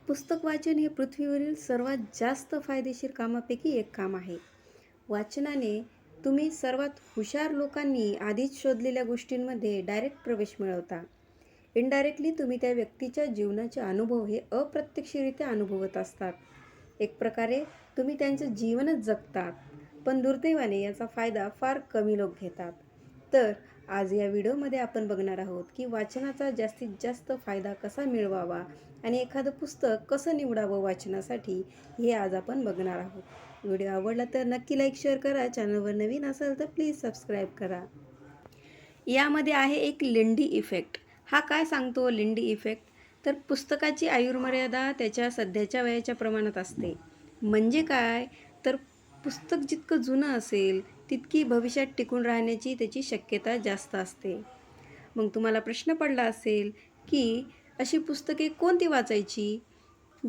पुस्तक वाचन हे पृथ्वीवरील सर्वात जास्त फायदेशीर कामापैकी एक काम आहे. वाचनाने तुम्ही सर्वात हुशार लोकांनी आधीच शोधलेल्या गोष्टींमध्ये डायरेक्ट प्रवेश मिळवता. इनडायरेक्टली तुम्ही त्या व्यक्तीच्या जीवनाचे अनुभव हे अप्रत्यक्षरित्या अनुभवत असतात. एक प्रकारे तुम्ही त्यांचं जीवनच जगतात. पण दुर्दैवाने याचा फायदा फार कमी लोक घेतात. तर आज या व्हिडिओमध्ये आपण बघणार आहोत की वाचनाचा जास्तीत जास्त फायदा कसा मिळवावा आणि एखादं पुस्तक कसं निवडावं वाचनासाठी, हे आज आपण बघणार आहोत. व्हिडिओ आवडला तर नक्की लाईक शेअर करा. चॅनलवर नवीन असाल तर प्लीज सबस्क्राईब करा. यामध्ये आहे एक लिंडी इफेक्ट. हा काय सांगतो लिंडी इफेक्ट? तर पुस्तकाची आयुर्मर्यादा त्याच्या सध्याच्या वयाच्या प्रमाणात असते. म्हणजे काय? तर पुस्तक जितकं जुनं असेल तितकी भविष्यात टिकून राहण्याची त्याची शक्यता जास्त असते. मग तुम्हाला प्रश्न पडला असेल की अशी पुस्तके कोणती वाचायची?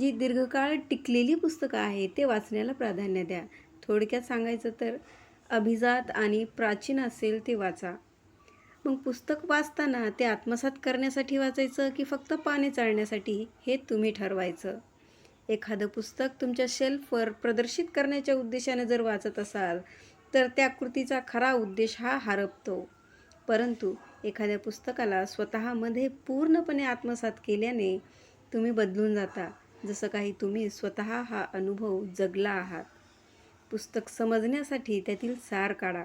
जी दीर्घकाळ टिकलेली पुस्तकं आहेत ते वाचण्याला प्राधान्य द्या. थोडक्यात सांगायचं तर अभिजात आणि प्राचीन असेल ते वाचा. मग पुस्तक वाचताना ते आत्मसात करण्यासाठी वाचायचं की फक्त पाने चाळण्यासाठी, हे तुम्ही ठरवायचं. एखादं पुस्तक तुमच्या शेल्फवर प्रदर्शित करण्याच्या उद्देशाने जर वाचत असाल तर त्या कृतीचा खरा उद्देश हा हरपतो. परंतु एखाद्या पुस्तकाला स्वतःमध्ये पूर्णपणे आत्मसात केल्याने तुम्ही बदलून जाता, जसं काही तुम्ही स्वतः हा अनुभव जगला आहात. पुस्तक समजण्यासाठी त्यातील सार काढा.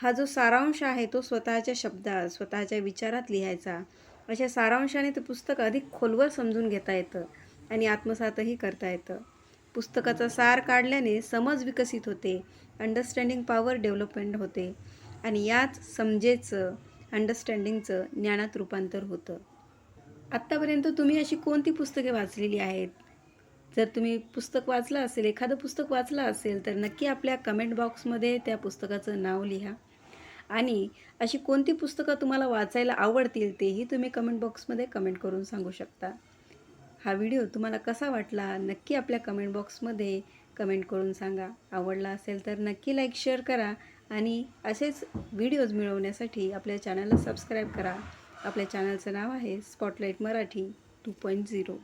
हा जो सारांश आहे तो स्वतःच्या शब्दात, स्वतःच्या विचारात लिहायचा. अशा सारांशाने ते पुस्तक अधिक खोलवर समजून घेता येतं आणि आत्मसातही करता येतं. पुस्तकाचा सार काढल्याने समज विकसित होते, अंडरस्टँडिंग पॉवर डेव्हलपमेंट होते आणि याच समजेचं, अंडरस्टँडिंगचं ज्ञानात रूपांतर होतं. आत्तापर्यंत तुम्ही अशी कोणती पुस्तके वाचलेली आहेत? जर तुम्ही पुस्तक वाचलं असेल, एखादं पुस्तक वाचलं असेल तर नक्की आपल्या कमेंट बॉक्समध्ये त्या पुस्तकाचं नाव लिहा. आणि अशी कोणती पुस्तकं तुम्हाला वाचायला आवडतील तेही तुम्ही कमेंट बॉक्समध्ये कमेंट करून सांगू शकता. हा व्हिडिओ तुम्हाला कसा वाटला नक्की आपल्या कमेंट बॉक्समध्ये कमेंट करून सांगा. आवडला असेल तर नक्की लाईक शेअर करा आणि असेच व्हिडिओज मिळवण्यासाठी आपल्या चॅनलला सबस्क्राईब करा. आपल्या चॅनलचं नाव आहे स्पॉटलाईट मराठी 2.0.